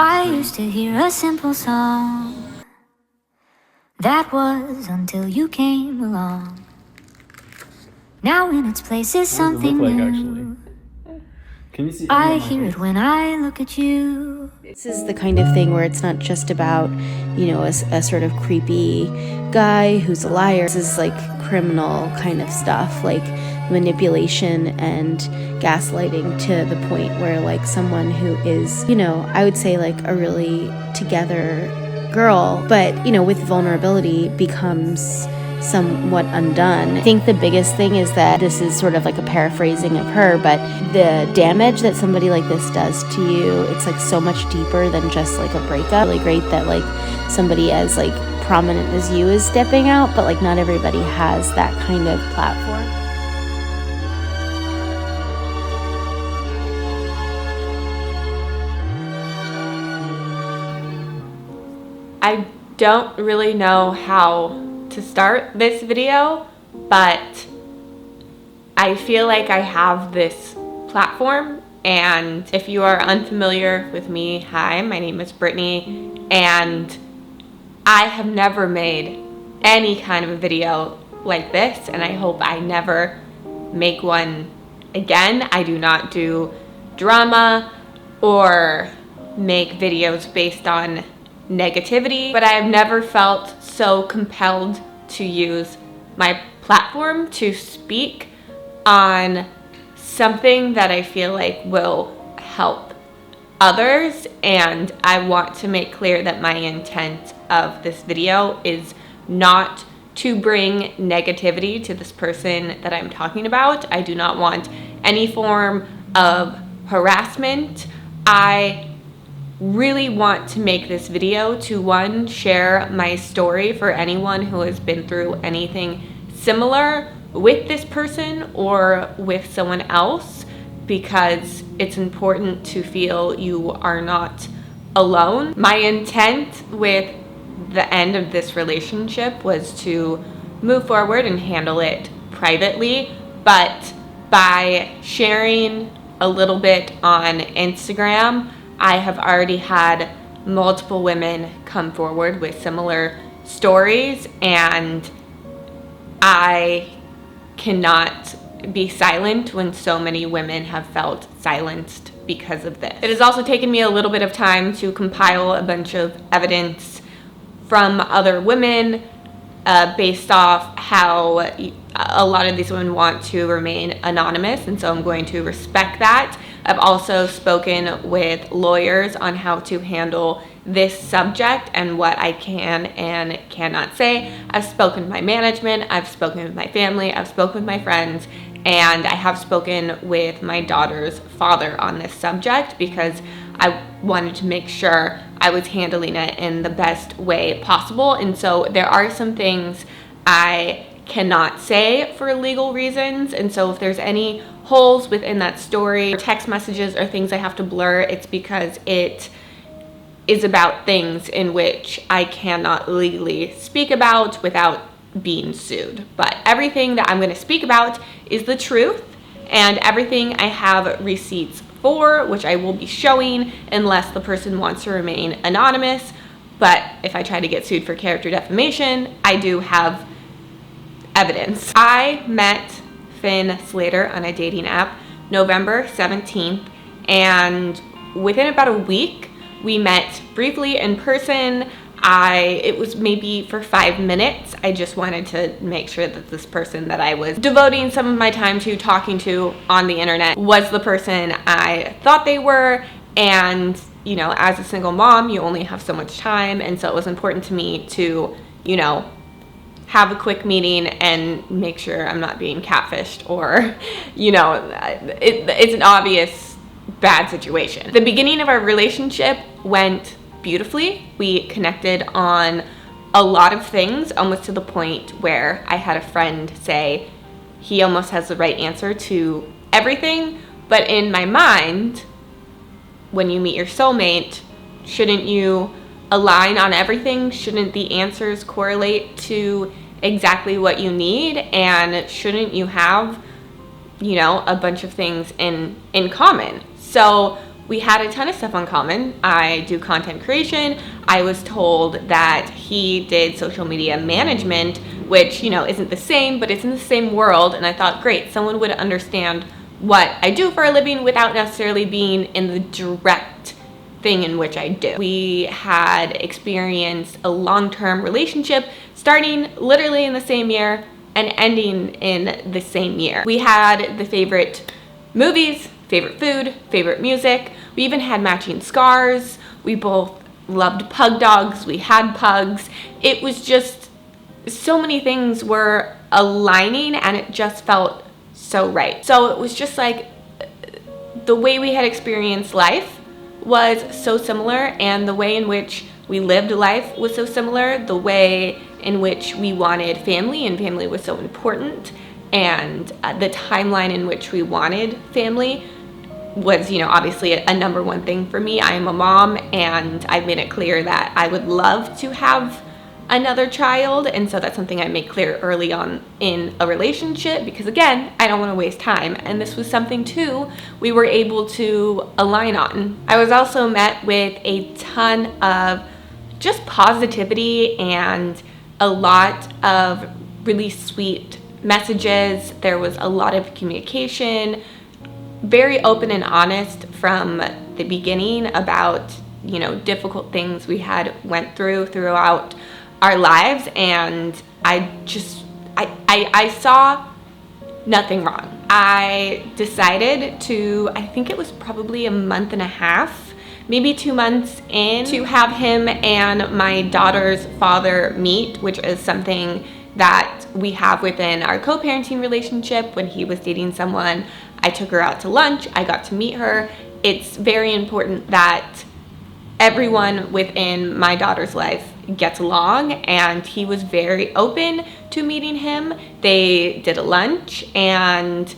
I used to hear a simple song. That was until you came along. Now in its place is something like, new. Can you see? I hear it when I look at you. This is the kind of thing where it's not just about, a sort of creepy guy who's a liar. This is like criminal kind of stuff, like manipulation and gaslighting to the point where like someone who is, I would say like a really together girl, but, with vulnerability becomes somewhat undone. I think the biggest thing is that this is sort of like a paraphrasing of her, but the damage that somebody like this does to you, it's like so much deeper than just like a breakup. Really great that like somebody as like prominent as you is stepping out, but like not everybody has that kind of platform. I don't really know how to start this video, but I feel like I have this platform, and if you are unfamiliar with me, hi, my name is Brittany, and I have never made any kind of a video like this, and I hope I never make one again. I do not do drama or make videos based on negativity, but I have never felt so compelled to use my platform to speak on something that I feel like will help others. And I want to make clear that my intent of this video is not to bring negativity to this person that I'm talking about. I do not want any form of harassment. I really want to make this video to, one, share my story for anyone who has been through anything similar with this person or with someone else, because it's important to feel you are not alone. My intent with the end of this relationship was to move forward and handle it privately, but by sharing a little bit on Instagram, I have already had multiple women come forward with similar stories, and I cannot be silent when so many women have felt silenced because of this. It has also taken me a little bit of time to compile a bunch of evidence from other women based off how a lot of these women want to remain anonymous, and so I'm going to respect that. I've also spoken with lawyers on how to handle this subject and what I can and cannot say. I've spoken with my management, I've spoken with my family, I've spoken with my friends, and I have spoken with my daughter's father on this subject because I wanted to make sure I was handling it in the best way possible. And so there are some things I cannot say for legal reasons, and so if there's any holes within that story or text messages or things I have to blur, it's because it is about things in which I cannot legally speak about without being sued. But everything that I'm going to speak about is the truth, and everything I have receipts for, which I will be showing unless the person wants to remain anonymous. But if I try to get sued for character defamation, I do have evidence. I met Finn Slater on a dating app November 17th, and within about a week we met briefly in person. It was maybe for 5 minutes. I just wanted to make sure that this person that I was devoting some of my time to talking to on the internet was the person I thought they were. And as a single mom, you only have so much time, and so it was important to me to have a quick meeting and make sure I'm not being catfished or, it's an obvious bad situation. The beginning of our relationship went beautifully. We connected on a lot of things, almost to the point where I had a friend say he almost has the right answer to everything. But in my mind, when you meet your soulmate, shouldn't you align on everything? Shouldn't the answers correlate to exactly what you need? And shouldn't you have, a bunch of things in common? So we had a ton of stuff in common. I do content creation. I was told that he did social media management, which, you know, isn't the same, but it's in the same world. And I thought, great, someone would understand what I do for a living without necessarily being in the direct thing in which I do. We had experienced a long-term relationship starting literally in the same year and ending in the same year. We had the favorite movies, favorite food, favorite music. We even had matching scars. We both loved pug dogs. We had pugs. It was just so many things were aligning and it just felt so right. So it was just like the way we had experienced life was so similar, and the way in which we lived life was so similar. The way in which we wanted family, and family was so important, and the timeline in which we wanted family was, you know, obviously a number one thing for me. I am a mom, and I made it clear that I would love to have another child, and so that's something I make clear early on in a relationship, because again, I don't want to waste time, and this was something too we were able to align on. I was also met with a ton of just positivity and a lot of really sweet messages. There was a lot of communication, very open and honest from the beginning about, you know, difficult things we had went throughout our lives, and I saw nothing wrong. I decided to, I think it was probably a month and a half, maybe 2 months in, to have him and my daughter's father meet, which is something that we have within our co-parenting relationship. When he was dating someone, I took her out to lunch, I got to meet her. It's very important that everyone within my daughter's life gets along, and he was very open to meeting him. They did a lunch, and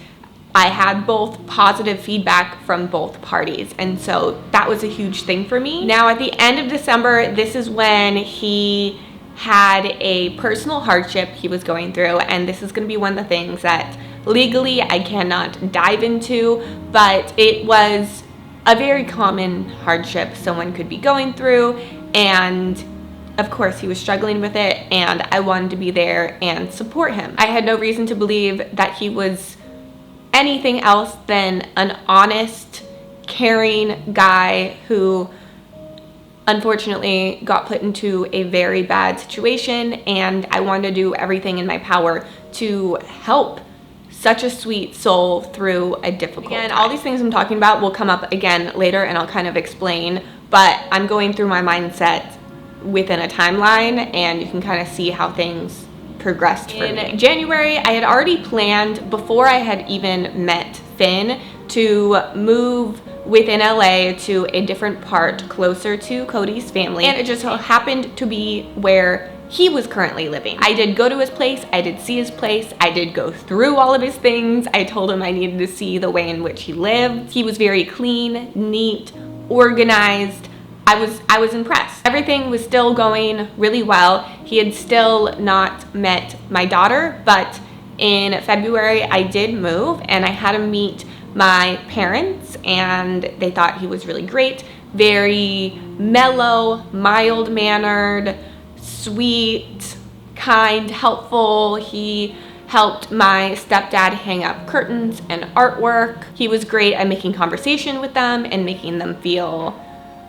I had both positive feedback from both parties, and so that was a huge thing for me. Now at the end of December, this is when he had a personal hardship he was going through, and this is going to be one of the things that legally I cannot dive into, but it was a very common hardship someone could be going through, and of course he was struggling with it, and I wanted to be there and support him. I had no reason to believe that he was anything else than an honest, caring guy who unfortunately got put into a very bad situation, and I wanted to do everything in my power to help such a sweet soul through a difficult time. All these things I'm talking about will come up again later, and I'll kind of explain, but I'm going through my mindset within a timeline, and you can kind of see how things progressed for me. In January, I had already planned, before I had even met Finn, to move within LA to a different part closer to Cody's family, and it just so happened to be where he was currently living. I did go to his place, I did see his place, I did go through all of his things. I told him I needed to see the way in which he lived. He was very clean, neat, organized. I was impressed. Everything was still going really well. He had still not met my daughter, but in February I did move, and I had him meet my parents, and they thought he was really great. Very mellow, mild-mannered, sweet, kind, helpful. He helped my stepdad hang up curtains and artwork. He was great at making conversation with them and making them feel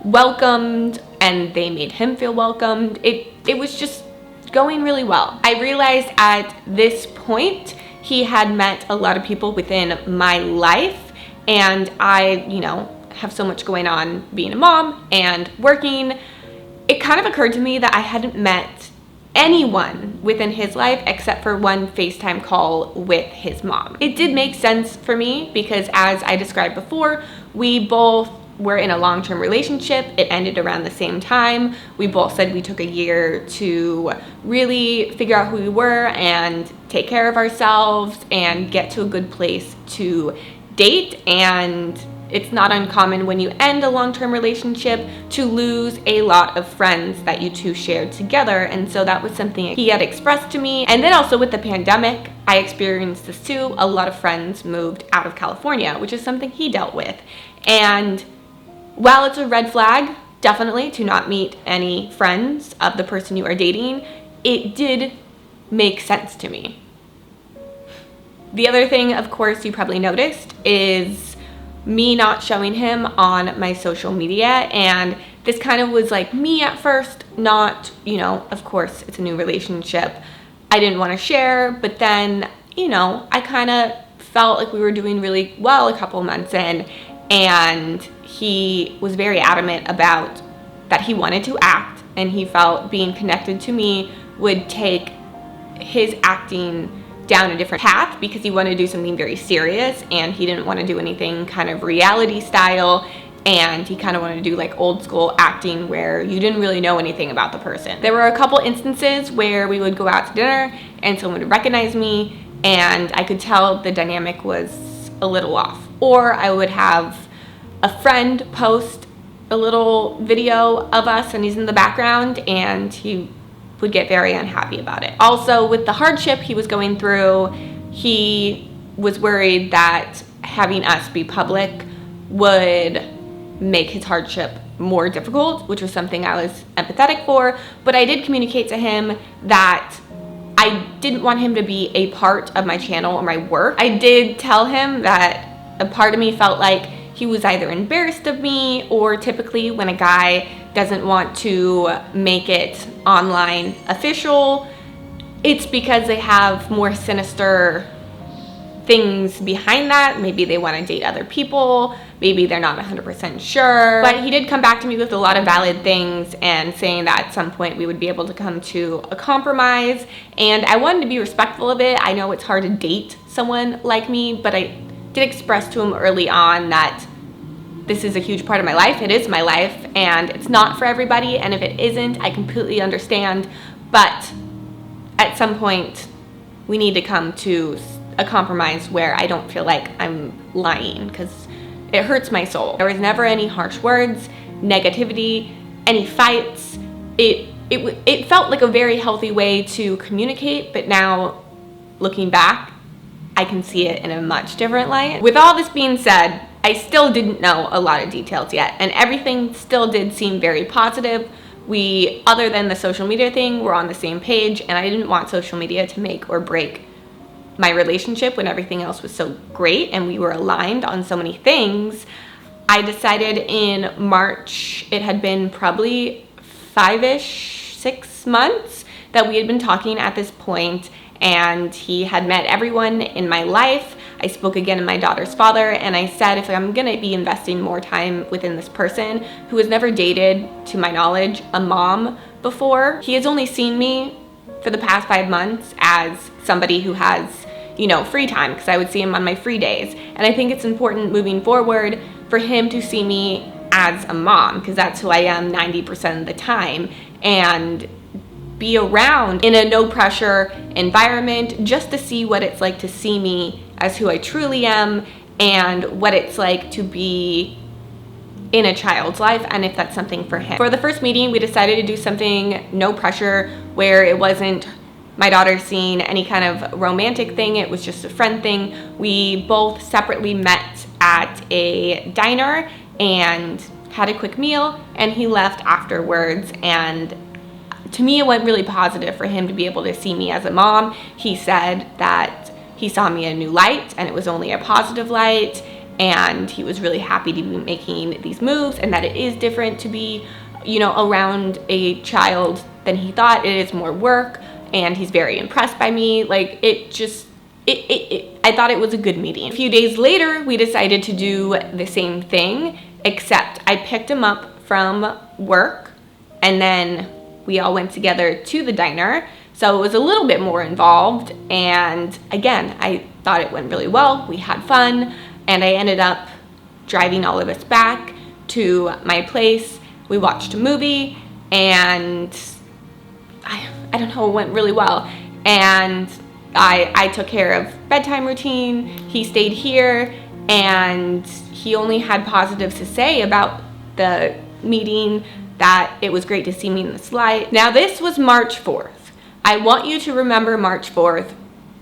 welcomed, and they made him feel welcomed. It was just going really well. I realized at this point he had met a lot of people within my life, and I, you know, have so much going on being a mom and working. It kind of occurred to me that I hadn't met anyone within his life except for one FaceTime call with his mom. It did make sense for me because, as I described before, we both were in a long-term relationship. It ended around the same time. We both said we took a year to really figure out who we were and take care of ourselves and get to a good place to date. And it's not uncommon when you end a long-term relationship to lose a lot of friends that you two shared together. And so that was something he had expressed to me. And then also with the pandemic, I experienced this too. A lot of friends moved out of California, which is something he dealt with. And while it's a red flag, definitely, to not meet any friends of the person you are dating, it did make sense to me. The other thing, of course, you probably noticed is me not showing him on my social media. And this kind of was like me at first, not, of course, it's a new relationship. I didn't want to share, but then, I kind of felt like we were doing really well a couple months in, and he was very adamant about that he wanted to act, and he felt being connected to me would take his acting down a different path because he wanted to do something very serious, and he didn't want to do anything kind of reality style, and he kind of wanted to do like old school acting where you didn't really know anything about the person. There were a couple instances where we would go out to dinner and someone would recognize me and I could tell the dynamic was a little off. Or I would have a friend post a little video of us and he's in the background and he would get very unhappy about it. Also, with the hardship he was going through, he was worried that having us be public would make his hardship more difficult, which was something I was empathetic for. But I did communicate to him that I didn't want him to be a part of my channel or my work. I did tell him that a part of me felt like he was either embarrassed of me, or typically when a guy doesn't want to make it online official, it's because they have more sinister things behind that. Maybe they want to date other people, maybe they're not 100% sure. But he did come back to me with a lot of valid things and saying that at some point we would be able to come to a compromise, and I wanted to be respectful of it. I know it's hard to date someone like me, but I did express to him early on that this is a huge part of my life. It is my life and it's not for everybody, and if it isn't, I completely understand, but at some point we need to come to a compromise where I don't feel like I'm lying, because it hurts my soul. There was never any harsh words, negativity, any fights. It felt like a very healthy way to communicate, but now looking back, I can see it in a much different light. With all this being said, I still didn't know a lot of details yet, and everything still did seem very positive. We, other than the social media thing, were on the same page, and I didn't want social media to make or break my relationship when everything else was so great and we were aligned on so many things. I decided in March, it had been probably 6 months that we had been talking at this point, and he had met everyone in my life. I spoke again to my daughter's father, and I said, if I'm gonna be investing more time within this person who has never dated, to my knowledge, a mom before, he has only seen me for the past 5 months as somebody who has, free time, because I would see him on my free days. And I think it's important moving forward for him to see me as a mom, because that's who I am 90% of the time, and be around in a no pressure environment just to see what it's like to see me as who I truly am and what it's like to be in a child's life, and if that's something for him. For the first meeting, we decided to do something no pressure, where it wasn't my daughter seeing any kind of romantic thing, it was just a friend thing. We both separately met at a diner and had a quick meal, and he left afterwards, and to me it went really positive for him to be able to see me as a mom. He said that he saw me in a new light and it was only a positive light, and he was really happy to be making these moves, and that it is different to be, around a child than he thought. It is more work, and he's very impressed by me. Like, I thought it was a good meeting. A few days later, we decided to do the same thing, except I picked him up from work, and then we all went together to the diner. So it was a little bit more involved, and again, I thought it went really well. We had fun, and I ended up driving all of us back to my place. We watched a movie, and I don't know, it went really well. And I took care of bedtime routine. He stayed here, and he only had positives to say about the meeting, that it was great to see me in this light. Now, this was March 4th. I want you to remember March 4th,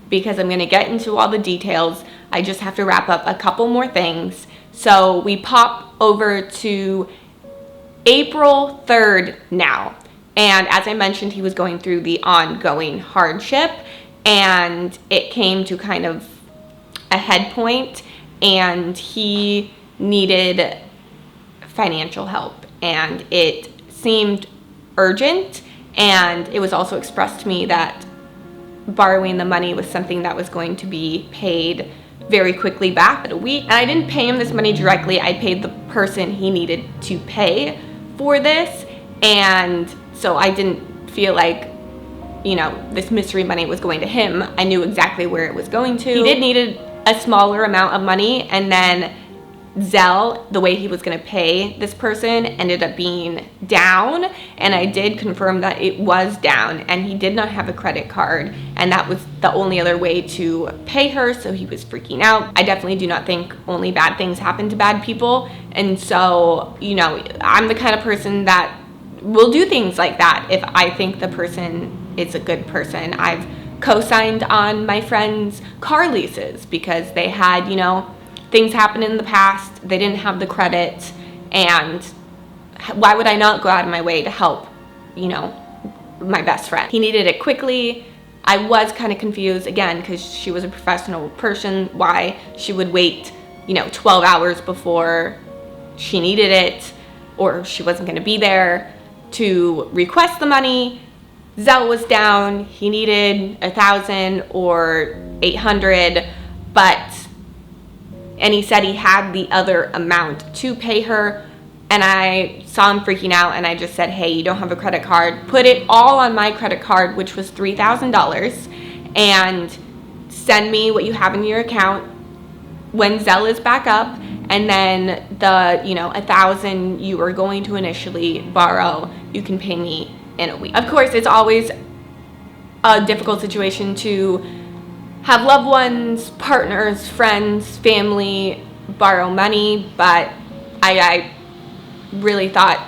because I'm gonna get into all the details. I just have to wrap up a couple more things So we pop over to April 3rd now. And as I mentioned, he was going through the ongoing hardship, and it came to kind of a head point, and he needed financial help, and it seemed urgent. And it was also expressed to me that borrowing the money was something that was going to be paid very quickly back in a week. And I didn't pay him this money directly. I paid the person he needed to pay for this. And so I didn't feel like, you know, this mystery money was going to him. I knew exactly where it was going to. He did need a smaller amount of money, and then Zelle, the way he was going to pay this person, ended up being down, and I did confirm that it was down, and he did not have a credit card, and that was the only other way to pay her, so he was freaking out. I definitely do not think only bad things happen to bad people, and so, you know, I'm the kind of person that will do things like that if I think the person is a good person. I've co-signed on my friends' car leases because they had, you know, things happened in the past, they didn't have the credit, and why would I not go out of my way to help, you know, my best friend? He needed it quickly. I was kind of confused, again, because she was a professional person, why she would wait, you know, 12 hours before she needed it, or she wasn't going to be there to request the money. Zelle was down, he needed $1,000 or $800, and he said he had the other amount to pay her, and I saw him freaking out, and I just said, hey, you don't have a credit card, put it all on my credit card, which was $3,000, and send me what you have in your account when Zelle is back up, and then the, you know, $1,000 you were going to initially borrow, you can pay me in a week. Of course, it's always a difficult situation to have loved ones, partners, friends, family borrow money, but I really thought,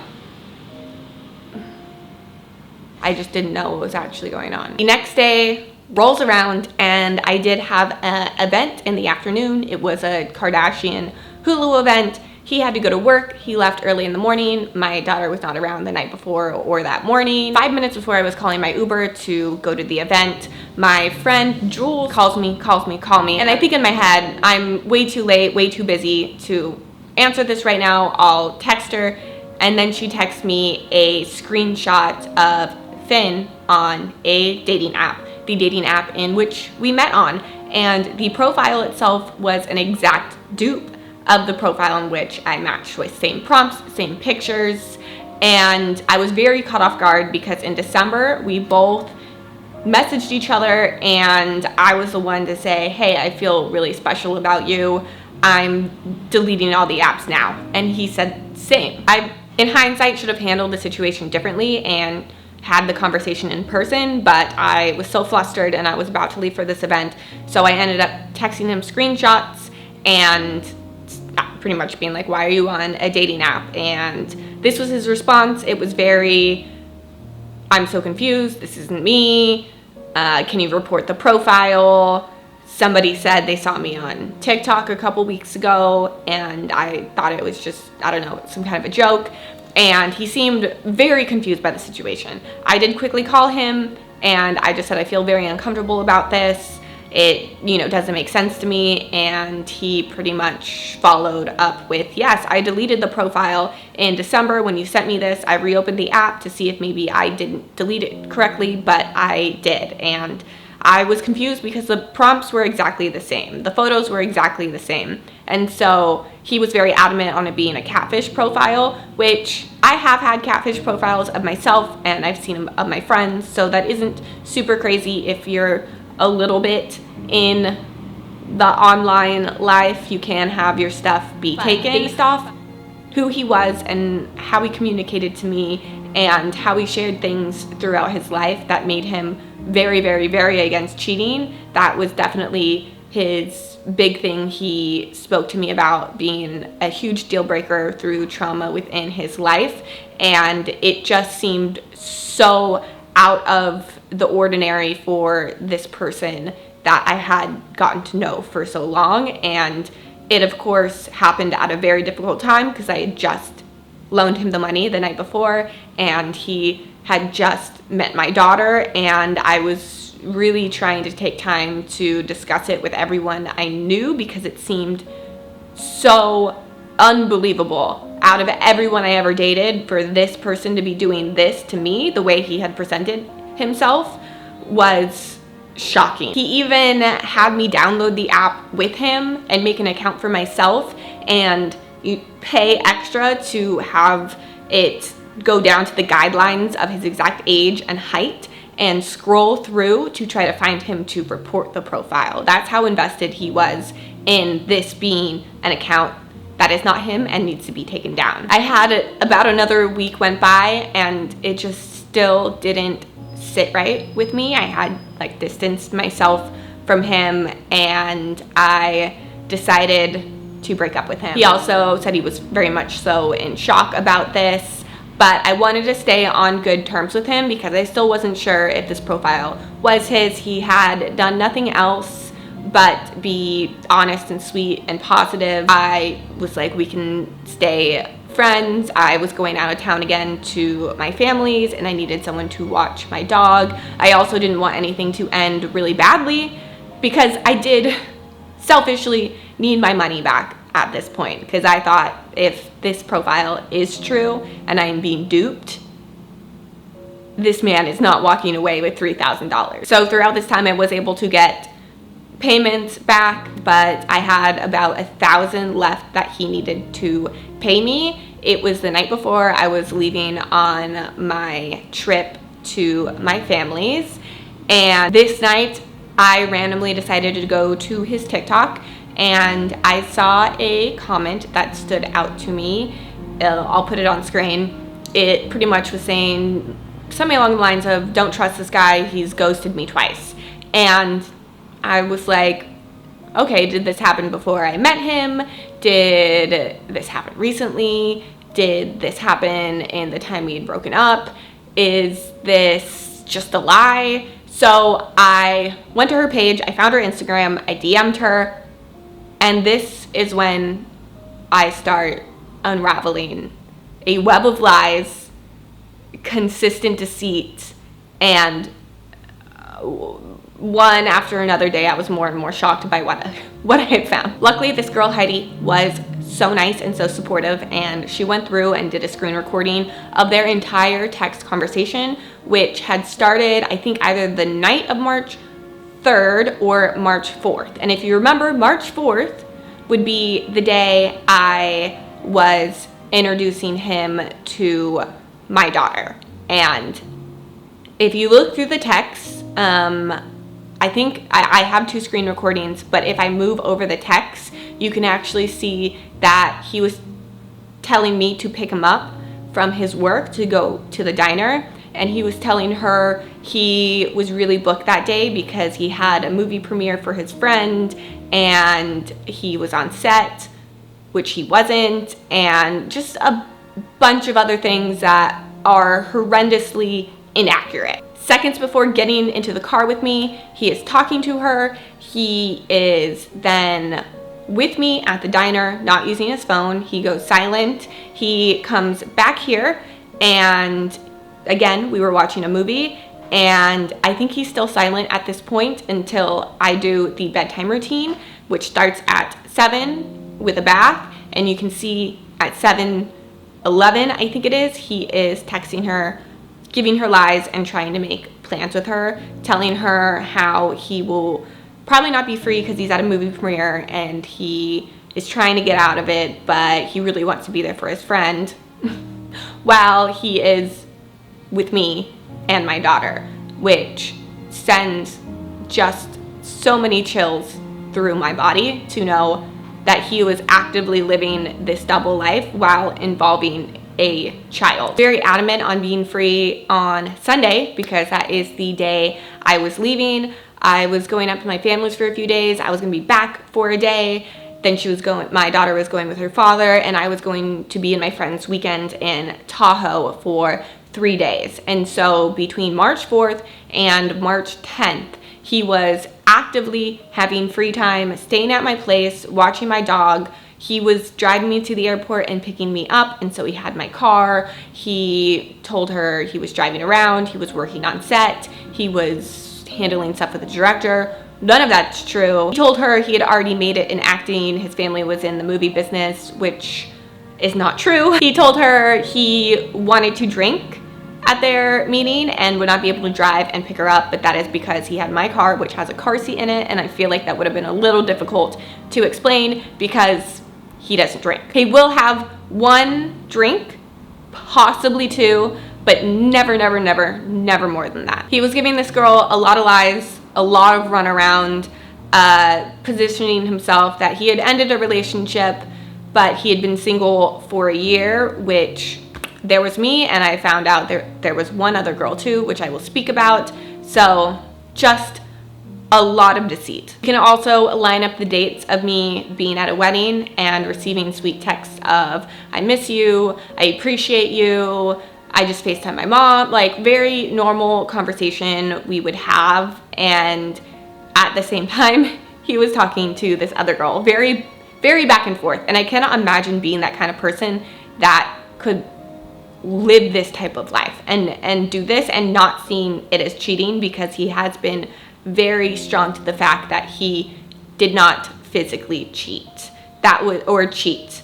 I just didn't know what was actually going on. The next day rolls around, and I did have an event in the afternoon. It was a Kardashian Hulu event. He had to go to work. He left early in the morning. My daughter was not around the night before or that morning. 5 minutes before I was calling my Uber to go to the event, my friend Jules calls me. And I think in my head, I'm way too late, way too busy to answer this right now. I'll text her. And then she texts me a screenshot of Finn on a dating app, the dating app in which we met on. And the profile itself was an exact dupe of the profile in which I matched with. Same prompts, same pictures, and I was very caught off guard because in December we both messaged each other, and I was the one to say, hey, I feel really special about you, I'm deleting all the apps now. And he said same. I, in hindsight, should have handled the situation differently and had the conversation in person, but I was so flustered and I was about to leave for this event, so I ended up texting him screenshots and pretty much being like, why are you on a dating app? And this was his response. It was very, I'm so confused, this isn't me, can you report the profile? Somebody said they saw me on TikTok a couple weeks ago, and I thought it was just, I don't know, some kind of a joke. And he seemed very confused by the situation. I did quickly call him, and I just said, I feel very uncomfortable about this. It, you know, doesn't make sense to me. And he pretty much followed up with, yes, I deleted the profile in December when you sent me this. I reopened the app to see if maybe I didn't delete it correctly, but I did. And I was confused because the prompts were exactly the same. The photos were exactly the same. And so he was very adamant on it being a catfish profile, which I have had catfish profiles of myself, and I've seen them of my friends. So that isn't super crazy. If you're a little bit in the online life, you can have your stuff be taken based off who he was and how he communicated to me and how he shared things throughout his life that made him very, very, very against cheating. That was definitely his big thing he spoke to me about, being a huge deal breaker through trauma within his life. And it just seemed so out of the ordinary for this person that I had gotten to know for so long. And It, of course, happened at a very difficult time because I had just loaned him the money the night before, and he had just met my daughter, and I was really trying to take time to discuss it with everyone I knew because it seemed so unbelievable out of everyone I ever dated for this person to be doing this to me. The way he had presented himself was shocking. He even had me download the app with him and make an account for myself, and you pay extra to have it go down to the guidelines of his exact age and height and scroll through to try to find him to report the profile. That's how invested he was in this being an account that is not him and needs to be taken down. I had about another week went by, and it just still didn't sit right with me. I had like distanced myself from him, and I decided to break up with him. He also said he was very much so in shock about this, but I wanted to stay on good terms with him because I still wasn't sure if this profile was his. He had done nothing else but be honest and sweet and positive. I was like, we can stay friends. I was going out of town again to my family's, and I needed someone to watch my dog. I also didn't want anything to end really badly because I did selfishly need my money back at this point, because I thought if this profile is true and I am being duped, this man is not walking away with $3,000. So throughout this time I was able to get payments back, but I had about $1,000 left that he needed to pay me. It was the night before I was leaving on my trip to my family's, and this night I randomly decided to go to his TikTok, and I saw a comment that stood out to me. I'll put it on screen. It pretty much was saying something along the lines of, don't trust this guy, he's ghosted me twice. And I was like, okay, did this happen before I met him? Did this happen recently? Did this happen in the time we had broken up? Is this just a lie? So I went to her page, I found her Instagram, I DM'd her, and this is when I start unraveling a web of lies, consistent deceit, and one after another day I was more and more shocked by what I had found. Luckily, this girl Heidi was so nice and so supportive, and she went through and did a screen recording of their entire text conversation, which had started, I think, either the night of March 3rd or March 4th. And if you remember, March 4th would be the day I was introducing him to my daughter. And if you look through the text, I think I have 2 screen recordings, but if I move over the text, you can actually see that he was telling me to pick him up from his work to go to the diner, and he was telling her he was really booked that day because he had a movie premiere for his friend and he was on set, which he wasn't, and just a bunch of other things that are horrendously inaccurate. Seconds before getting into the car with me, he is talking to her. He is then with me at the diner, not using his phone. He goes silent. He comes back here, and again, we were watching a movie, and I think he's still silent at this point until I do the bedtime routine, which starts at 7 with a bath, and you can see at 7:11, I think it is, he is texting her, giving her lies and trying to make plans with her, telling her how he will probably not be free because he's at a movie premiere and he is trying to get out of it, but he really wants to be there for his friend while he is with me and my daughter, which sends just so many chills through my body to know that he was actively living this double life while involving a child. Very adamant on being free on Sunday because that is the day I was leaving. I was going up to my family's for a few days. I was gonna be back for a day. Then my daughter was going with her father, and I was going to be in my friend's weekend in Tahoe for 3 days. And so between March 4th and March 10th He was actively having free time, staying at my place, watching my dog. He was driving me to the airport and picking me up, and so he had my car. He told her he was driving around, he was working on set, he was handling stuff with the director. None of that's true. He told her he had already made it in acting, his family was in the movie business, which is not true. He told her he wanted to drink at their meeting and would not be able to drive and pick her up, but that is because he had my car, which has a car seat in it, and I feel like that would have been a little difficult to explain because he doesn't drink. He will have one drink, possibly two, but never, never, never, never more than that. He was giving this girl a lot of lies, a lot of runaround, positioning himself that he had ended a relationship, but he had been single for a year, which there was me, and I found out there was one other girl too, which I will speak about. So just a lot of deceit. You can also line up the dates of me being at a wedding and receiving sweet texts of, I miss you, I appreciate you, I just FaceTime my mom, like very normal conversation we would have. And at the same time, he was talking to this other girl, very, very back and forth. And I cannot imagine being that kind of person that could live this type of life and do this and not seeing it as cheating, because he has been very strong to the fact that he did not physically cheat. That was, or cheat.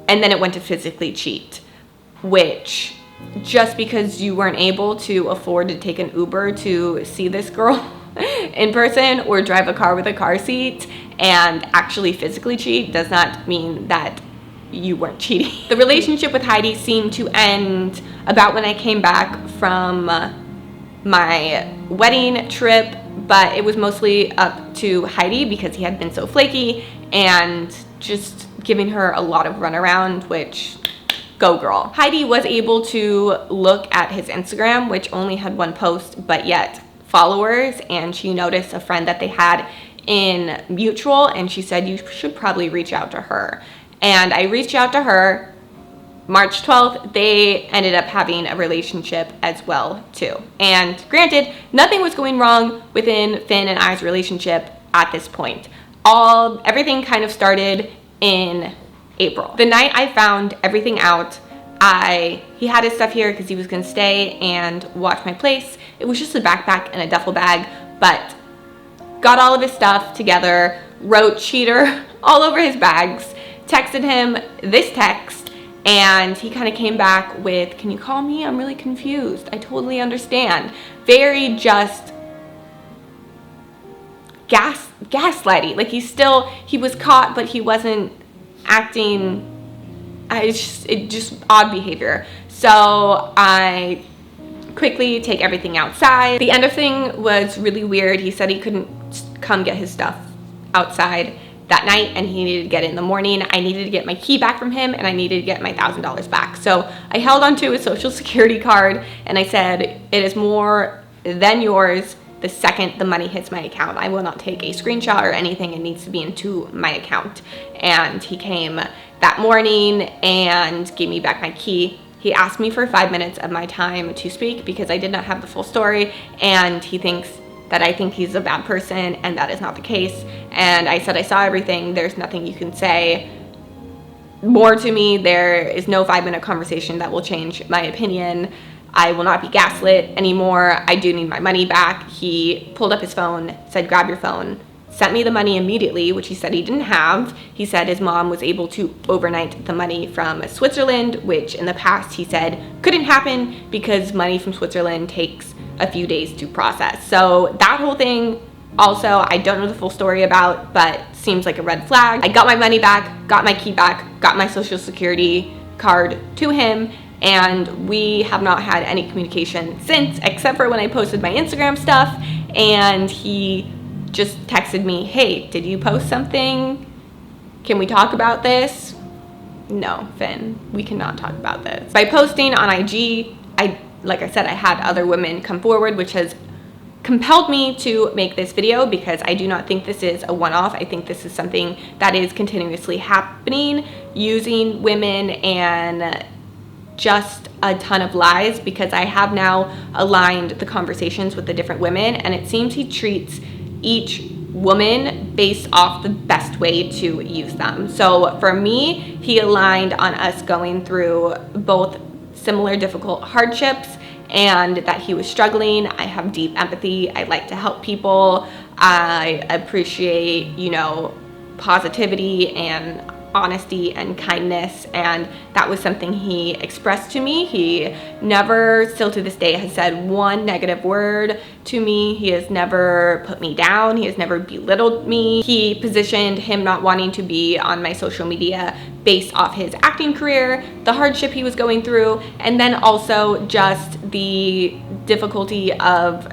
And then it went to physically cheat, which just because you weren't able to afford to take an Uber to see this girl in person or drive a car with a car seat and actually physically cheat does not mean that you weren't cheating. The relationship with Heidi seemed to end about when I came back from my wedding trip, but it was mostly up to Heidi because he had been so flaky and just giving her a lot of runaround, which, go girl. Heidi was able to look at his Instagram, which only had one post, but yet followers, and she noticed a friend that they had in mutual, and she said, you should probably reach out to her. And I reached out to her. March 12th, they ended up having a relationship as well too. And granted, nothing was going wrong within Finn and I's relationship at this point. Everything kind of started in April. The night I found everything out, he had his stuff here because he was gonna stay and watch my place. It was just a backpack and a duffel bag, but got all of his stuff together, wrote cheater all over his bags, texted him this text, and he kind of came back with, can you call me? I'm really confused. I totally understand. Very just gaslighty. Like he was caught, but he wasn't acting, it just odd behavior. So I quickly take everything outside. The end of thing was really weird. He said he couldn't come get his stuff outside that night and he needed to get it in the morning. I needed to get my key back from him and I needed to get my $1,000 back. So I held onto his social security card and I said, it is more than yours the second the money hits my account. I will not take a screenshot or anything. It needs to be into my account. And he came that morning and gave me back my key. He asked me for 5 minutes of my time to speak because I did not have the full story, and he thinks that I think he's a bad person, and that is not the case. And I said, I saw everything. There's nothing you can say more to me. There is no 5-minute conversation that will change my opinion. I will not be gaslit anymore. I do need my money back. He pulled up his phone, said, grab your phone, sent me the money immediately, which he said he didn't have. He said his mom was able to overnight the money from Switzerland, which in the past he said couldn't happen because money from Switzerland takes a few days to process. So that whole thing also, I don't know the full story about, but seems like a red flag. I got my money back, got my key back, got my social security card to him, and we have not had any communication since, except for when I posted my Instagram stuff, and he just texted me, hey, did you post something? Can we talk about this? No, Finn, we cannot talk about this. By posting on IG, like I said, I had other women come forward, which has compelled me to make this video because I do not think this is a one-off. I think this is something that is continuously happening, using women and just a ton of lies, because I have now aligned the conversations with the different women, and it seems he treats each woman based off the best way to use them. So for me, he aligned on us going through both similar difficult hardships and that he was struggling. I have deep empathy. I like to help people. I appreciate, positivity and honesty and kindness, and that was something he expressed to me. He never, still to this day, has said one negative word to me. He has never put me down. He has never belittled me. He positioned him not wanting to be on my social media based off his acting career, the hardship he was going through, and then also just the difficulty of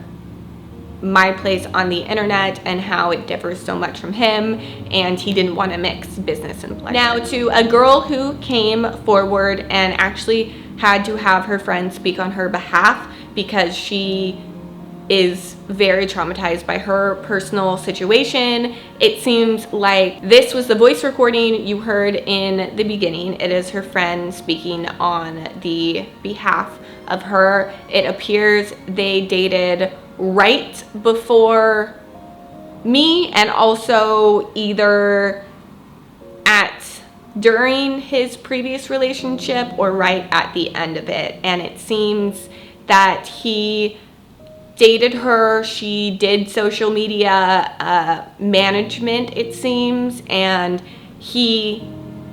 my place on the internet and how it differs so much from him, and he didn't want to mix business and pleasure. Now, to a girl who came forward and actually had to have her friend speak on her behalf because she is very traumatized by her personal situation. It seems like this was the voice recording you heard in the beginning. It is her friend speaking on the behalf of her. It appears they dated right before me, and also either during his previous relationship or right at the end of it. And it seems that he dated her. She did social media management, it seems, and he,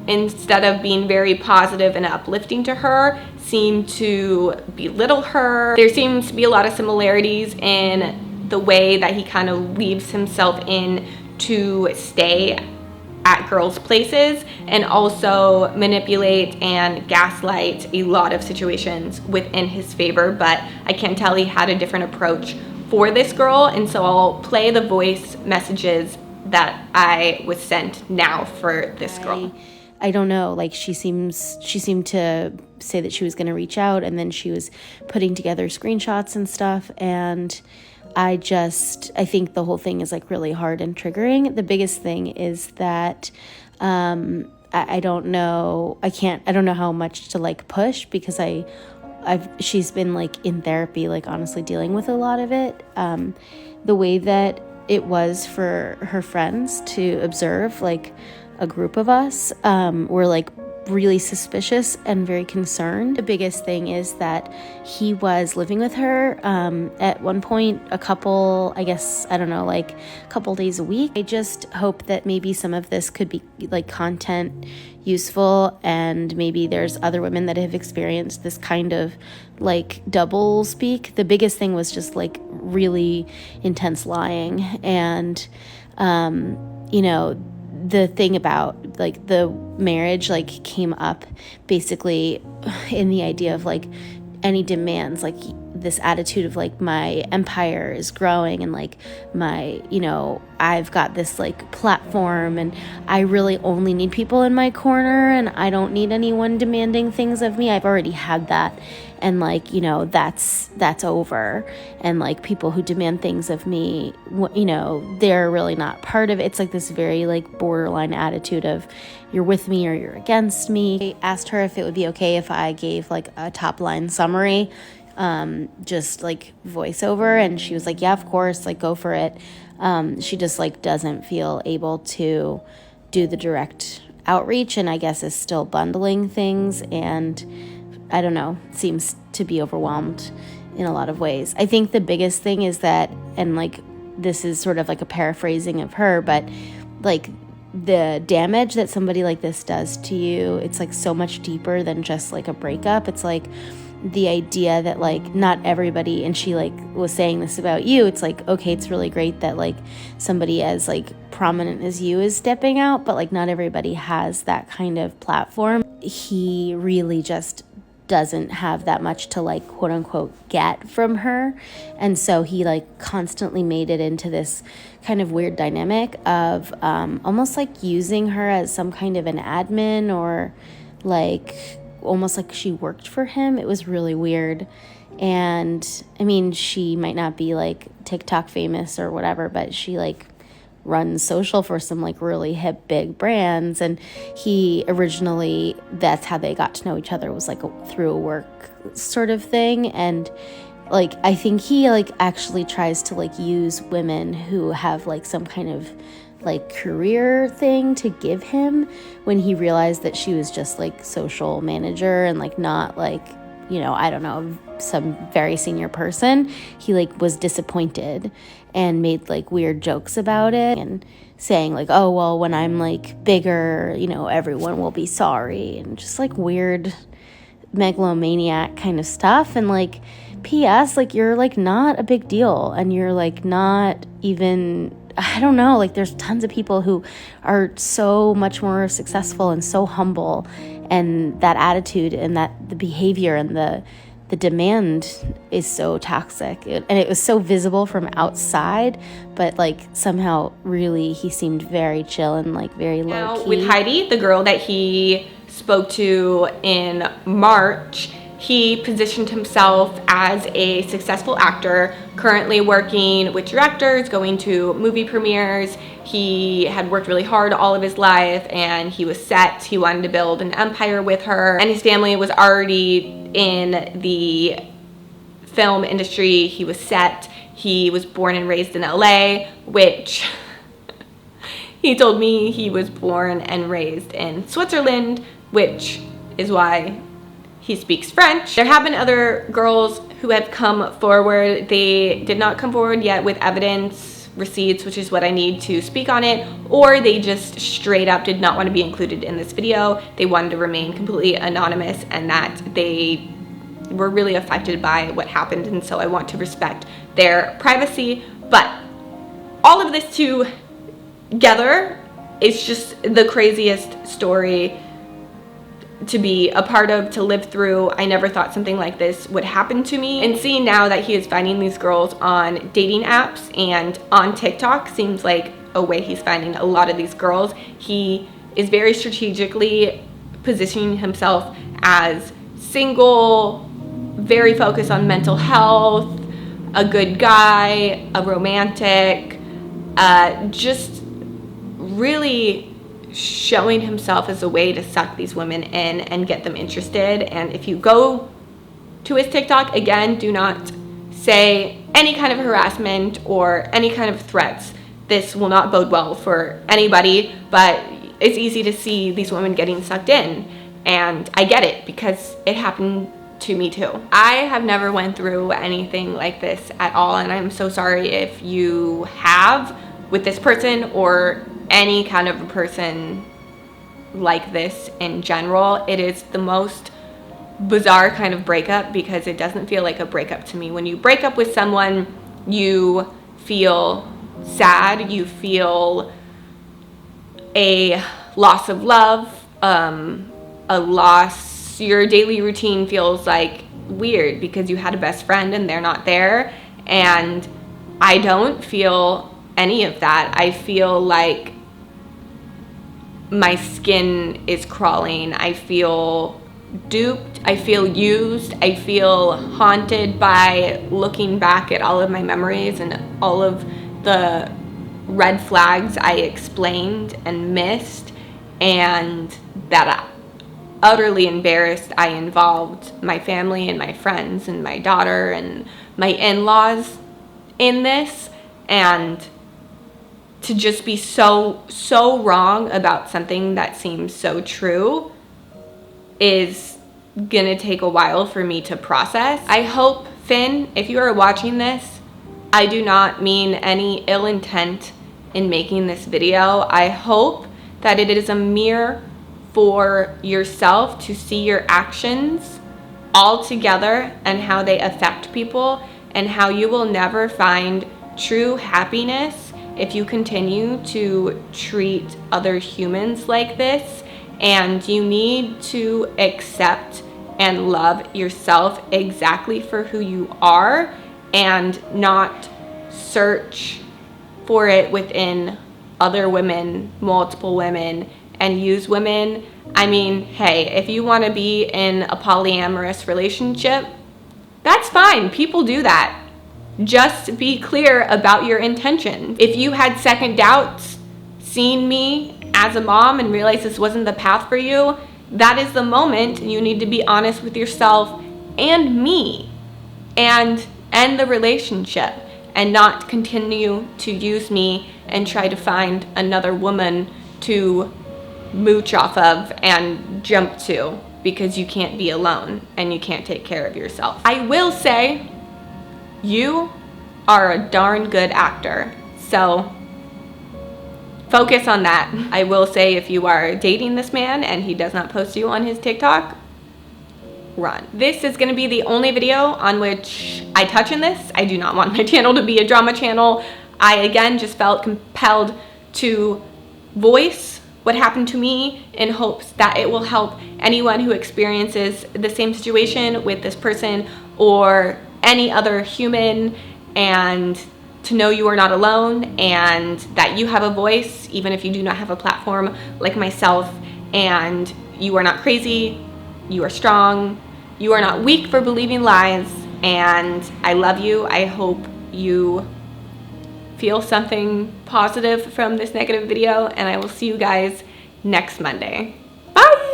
instead of being very positive and uplifting to her, seemed to belittle her. There seems to be a lot of similarities in the way that he kind of leaves himself in to stay at girls' places, and also manipulate and gaslight a lot of situations within his favor. But I can tell he had a different approach for this girl, and so I'll play the voice messages that I was sent now for this girl. I don't know, like she seemed to say that she was going to reach out, and then she was putting together screenshots and stuff, and I think the whole thing is like really hard and triggering. The biggest thing is that I don't know how much to like push, because she's been like in therapy, like honestly dealing with a lot of it. The way that it was for her friends to observe like a group of us were like really suspicious and very concerned. The biggest thing is that he was living with her at one point a couple days a week. I just hope that maybe some of this could be like content useful, and maybe there's other women that have experienced this kind of like double speak. The biggest thing was just like really intense lying, and the thing about like the marriage like came up basically in the idea of like any demands, like this attitude of like my empire is growing, and like my, I've got this like platform, and I really only need people in my corner, and I don't need anyone demanding things of me. I've already had that, and like, that's over. And like people who demand things of me, they're really not part of it. It's like this very like borderline attitude of you're with me or you're against me. I asked her if it would be okay if I gave like a top line summary, just like voiceover, and she was like, yeah, of course, like go for it. She just like doesn't feel able to do the direct outreach, and I guess is still bundling things, and I don't know, seems to be overwhelmed in a lot of ways. I think the biggest thing is that, and like this is sort of like a paraphrasing of her, but like the damage that somebody like this does to you, it's like so much deeper than just like a breakup. It's like the idea that like not everybody, and she like was saying this about you, it's like, okay, it's really great that like somebody as like prominent as you is stepping out, but like not everybody has that kind of platform. He really just doesn't have that much to like quote unquote get from her, and so he like constantly made it into this kind of weird dynamic of almost like using her as some kind of an admin, or like almost like she worked for him. It was really weird. And I mean, she might not be like TikTok famous or whatever, but she like runs social for some like really hip big brands, and he originally, that's how they got to know each other, was like through a work sort of thing. And like I think he like actually tries to like use women who have like some kind of like career thing to give him, when he realized that she was just like social manager and like not like, you know, I don't know, some very senior person. He like was disappointed and made like weird jokes about it, and saying like, oh well, when I'm like bigger, you know, everyone will be sorry, and just like weird megalomaniac kind of stuff. And like, PS, like, you're like not a big deal, and you're like not even, I don't know, like there's tons of people who are so much more successful and so humble, and that attitude and that the behavior and the demand is so toxic. And it was so visible from outside, but like somehow really he seemed very chill and like very low key. With Heidi, the girl that he spoke to in March, he positioned himself as a successful actor, currently working with directors, going to movie premieres. He had worked really hard all of his life, and he was set. He wanted to build an empire with her, and his family was already in the film industry. He was set. He was born and raised in LA, which he told me he was born and raised in Switzerland, which is why he speaks French. There have been other girls who have come forward. They did not come forward yet with evidence, receipts, which is what I need to speak on it, or they just straight up did not want to be included in this video. They wanted to remain completely anonymous, and that they were really affected by what happened, and so I want to respect their privacy. But all of this together is just the craziest story to be a part of, to live through. I never thought something like this would happen to me. And seeing now that he is finding these girls on dating apps and on TikTok seems like a way he's finding a lot of these girls. He is very strategically positioning himself as single, very focused on mental health, a good guy, a romantic, just really showing himself as a way to suck these women in and get them interested. And if you go to his TikTok, again, do not say any kind of harassment or any kind of threats. This will not bode well for anybody, but it's easy to see these women getting sucked in. And I get it, because it happened to me too. I have never went through anything like this at all, and I'm so sorry if you have with this person or any kind of a person like this in general. It is the most bizarre kind of breakup, because it doesn't feel like a breakup to me. When you break up with someone, you feel sad, you feel a loss of love, a loss, your daily routine feels like weird because you had a best friend and they're not there. And I don't feel any of that. I feel like my skin is crawling. I feel duped. I feel used. I feel haunted by looking back at all of my memories and all of the red flags I explained and missed, and that utterly embarrassed I involved my family and my friends and my daughter and my in-laws in this. And to just be so wrong about something that seems so true is gonna take a while for me to process. I hope, Finn, if you are watching this, I do not mean any ill intent in making this video. I hope that it is a mirror for yourself to see your actions all together and how they affect people, and how you will never find true happiness if you continue to treat other humans like this. And you need to accept and love yourself exactly for who you are, and not search for it within other women, multiple women, and use women. I mean, hey, if you want to be in a polyamorous relationship, that's fine. People do that. just be clear about your intention. If you had second doubts, seeing me as a mom and realized this wasn't the path for you, that is the moment you need to be honest with yourself and me and end the relationship and not continue to use me and try to find another woman to mooch off of and jump to because you can't be alone and you can't take care of yourself. I will say you are a darn good actor, so focus on that. I will say if you are dating this man and he does not post you on his TikTok, run. This is going to be the only video on which I touch on this. I do not want my channel to be a drama channel. I again just felt compelled to voice what happened to me in hopes that it will help anyone who experiences the same situation with this person or any other human, and to know you are not alone and that you have a voice even if you do not have a platform like myself, and you are not crazy, you are strong, you are not weak for believing lies, and I love you. I hope you feel something positive from this negative video, and I will see you guys next Monday. Bye!